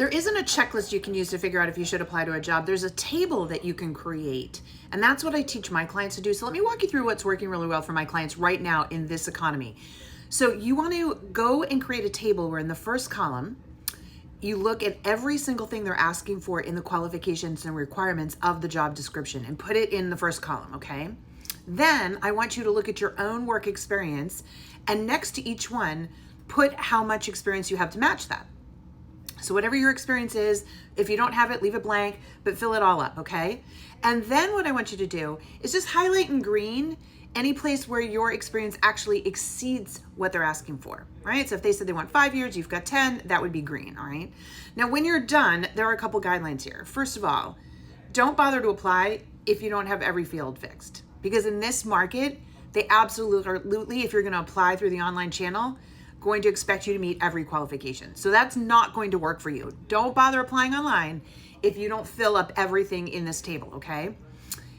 There isn't a checklist you can use to figure out if you should apply to a job. There's a table that you can create. And that's what I teach my clients to do. So let me walk you through what's working really well for my clients right now in this economy. So you want to go and create a table where in the first column, you look at every single thing they're asking for in the qualifications and requirements of the job description and put it in the first column, okay? Then I want you to look at your own work experience, and next to each one, put how much experience you have to match that. So whatever your experience is, if you don't have it, leave it blank, but fill it all up, okay? And then what I want you to do is just highlight in green any place where your experience actually exceeds what they're asking for, right? So if they said they want 5 years, you've got 10, that would be green, all right? Now, when you're done, there are a couple guidelines here. First of all, don't bother to apply if you don't have every field fixed, because in this market, they absolutely, if you're gonna apply through the online channel, going to expect you to meet every qualification. So that's not going to work for you. Don't bother applying online if you don't fill up everything in this table, okay?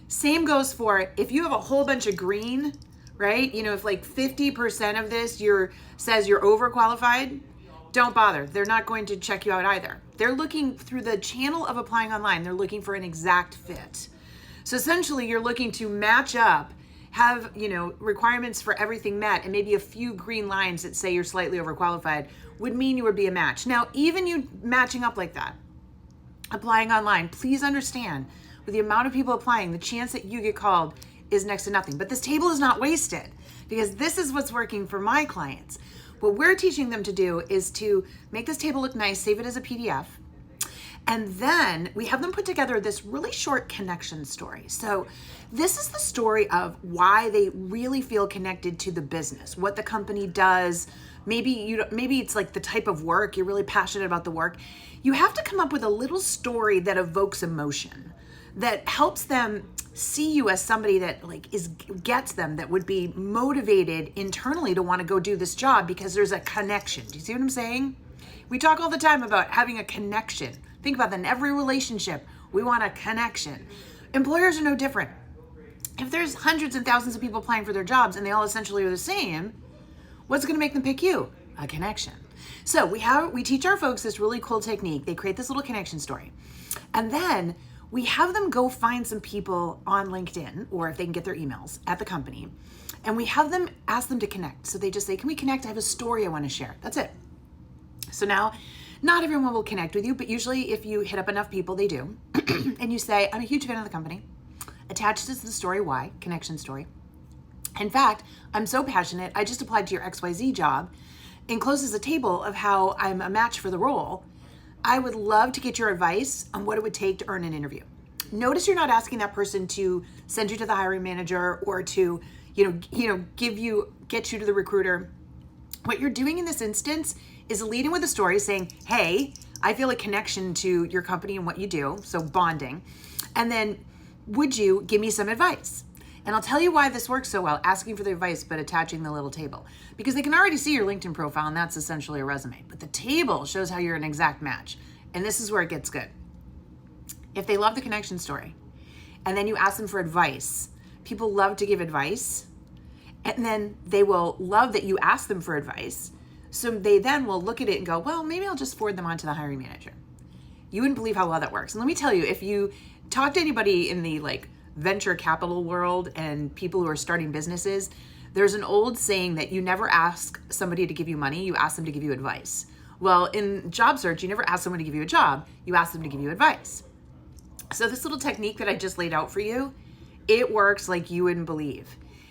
Same goes for if you have a whole bunch of green, right? You know, if like 50% of this says you're overqualified, don't bother. They're not going to check you out either. They're looking through the channel of applying online. They're looking for an exact fit. So essentially you're looking to match up, have, you know, requirements for everything met, and maybe a few green lines that say you're slightly overqualified would mean you would be a match. Now, even you matching up like that, applying online, please understand with the amount of people applying, the chance that you get called is next to nothing. But this table is not wasted, because this is what's working for my clients. What we're teaching them to do is to make this table look nice, save it as a PDF, and then we have them put together this really short connection story. So this is the story of why they really feel connected to the business, what the company does. Maybe it's like the type of work, you're really passionate about the work. You have to come up with a little story that evokes emotion, that helps them see you as somebody that gets them, that would be motivated internally to want to go do this job because there's a connection. Do you see what I'm saying? We talk all the time about having a connection. Think about that in every relationship. We want a connection. Employers are no different. If there's hundreds and thousands of people applying for their jobs and they all essentially are the same, what's going to make them pick you? A connection. So we teach our folks this really cool technique. They create this little connection story. And then we have them go find some people on LinkedIn, or if they can get their emails at the company, and we have them ask them to connect. So they just say, can we connect? I have a story I want to share. That's it. So now, not everyone will connect with you, but usually if you hit up enough people, they do. And you say, I'm a huge fan of the company. Attached is the story, why, connection story. In fact, I'm so passionate, I just applied to your XYZ job, encloses a table of how I'm a match for the role. I would love to get your advice on what it would take to earn an interview. Notice you're not asking that person to send you to the hiring manager or to, get you to the recruiter. What you're doing in this instance is leading with a story saying, hey, I feel a connection to your company and what you do, so bonding. And then, would you give me some advice? And I'll tell you why this works so well, asking for the advice, but attaching the little table. Because they can already see your LinkedIn profile, and that's essentially a resume. But the table shows how you're an exact match. And this is where it gets good. If they love the connection story, and then you ask them for advice, people love to give advice, and then they will love that you ask them for advice. So they then will look at it and go, well, maybe I'll just forward them on to the hiring manager. You wouldn't believe how well that works. And let me tell you, if you talk to anybody in the venture capital world and people who are starting businesses, there's an old saying that you never ask somebody to give you money, you ask them to give you advice. Well, in job search, you never ask someone to give you a job, you ask them to give you advice. So this little technique that I just laid out for you, it works like you wouldn't believe.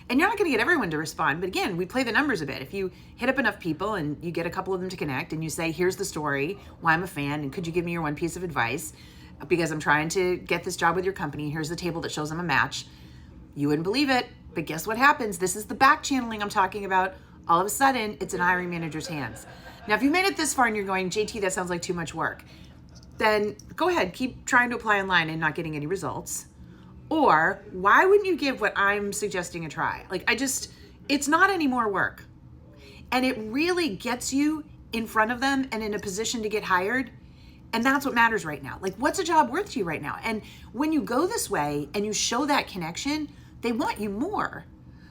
And you're not going to get everyone to respond, but again, we play the numbers a bit. If you hit up enough people and you get a couple of them to connect and you say, here's the story, why I'm a fan, and could you give me your one piece of advice? Because I'm trying to get this job with your company. Here's the table that shows I'm a match. You wouldn't believe it, but guess what happens? This is the back channeling I'm talking about. All of a sudden, it's in hiring manager's hands. Now, if you made it this far and you're going, JT, that sounds like too much work, then go ahead, keep trying to apply online and not getting any results. Or why wouldn't you give what I'm suggesting a try? It's not any more work. And it really gets you in front of them and in a position to get hired. And that's what matters right now. What's a job worth to you right now? And when you go this way and you show that connection, they want you more.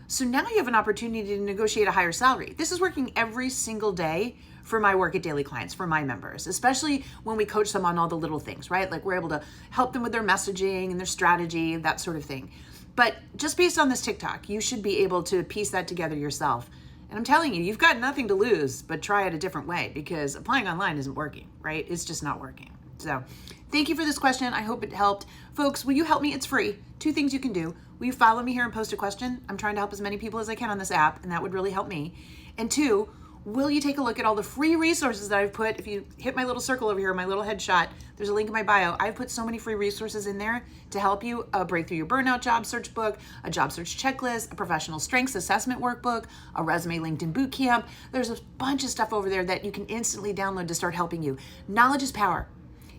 So now you have an opportunity to negotiate a higher salary. This is working every single day for my Work It Daily clients, for my members, especially when we coach them on all the little things, right? Like we're able to help them with their messaging and their strategy, that sort of thing. But just based on this TikTok, you should be able to piece that together yourself. And I'm telling you, you've got nothing to lose, but try it a different way, because applying online isn't working, right? It's just not working. So thank you for this question. I hope it helped. Folks, will you help me? It's free. 2 things you can do. Will you follow me here and post a question? I'm trying to help as many people as I can on this app, and that would really help me. And 2, will you take a look at all the free resources that I've put? If you hit my little circle over here, my little headshot, there's a link in my bio. I've put so many free resources in there to help you break through your burnout job search book, a job search checklist, a professional strengths assessment workbook, a resume LinkedIn bootcamp. There's a bunch of stuff over there that you can instantly download to start helping you. Knowledge is power.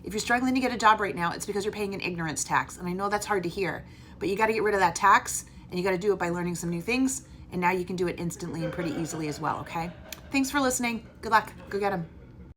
If you're struggling to get a job right now, it's because you're paying an ignorance tax. And I know that's hard to hear, but you got to get rid of that tax, and you got to do it by learning some new things. And now you can do it instantly and pretty easily as well, okay? Thanks for listening. Good luck. Go get them.